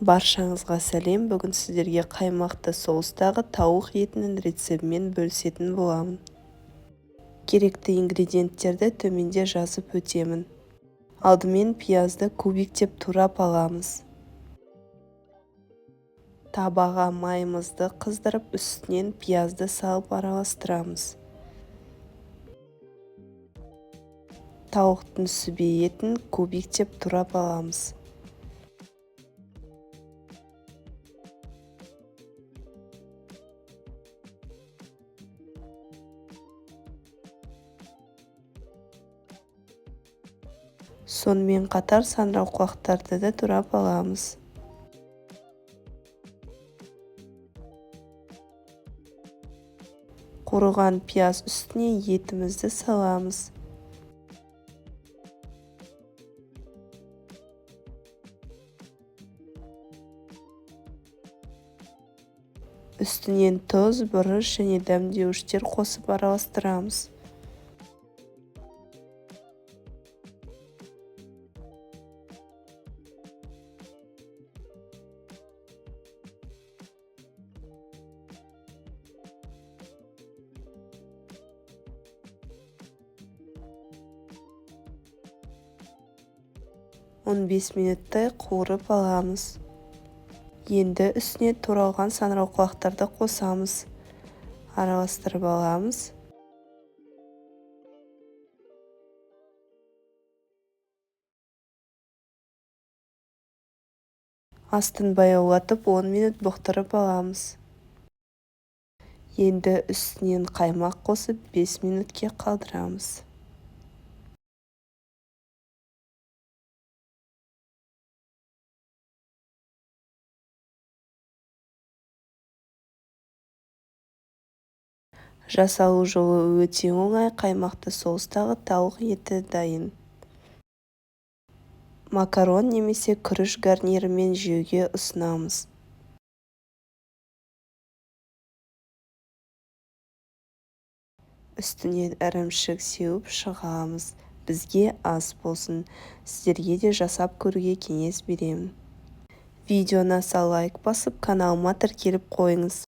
Баршаңызға сәлем. Бүгін сіздерге қаймақты соустағы тауық етінің рецебімен бөлісетін боламын. Керекті ингредиенттерді төменде жазып өтемін. Алдымен пиязды кубиктеп турап аламыз. Табаға майымызды қыздырып, үстінен пиязды салып араластырамыз. Тауықтың сүбе етін кубиктеп турап аламыз. Сонымен қатар саңырауқұлақтарды да турап аламыз. Қуырған пияз үстіне етімізді саламыз. Үстінен тұз, бұрыш және дәмдеуіштер қосып араластырамыз. Он 15 минуттай қуырып аламыз. Енді үстіне туралған саңырауқұлақтарды қосамыз. Араластырып аламыз. Астын баяулатып 10 минут бұқтырып аламыз. Енді үстінен қаймақ қосып 5 минутке қалдырамыз. Жасалу жолы өте оңай, қаймақты соустағы тауық еті дайын. Макарон немесе күріш гарнирімен жеуге ұсынамыз. Үстінен ірімшік сеуіп шығамыз. Бізге аз болсын. Сіздерге де жасап көруге кеңес беремін. Видеоны аса лайк басып, каналыма тіркеліп қойыңыз.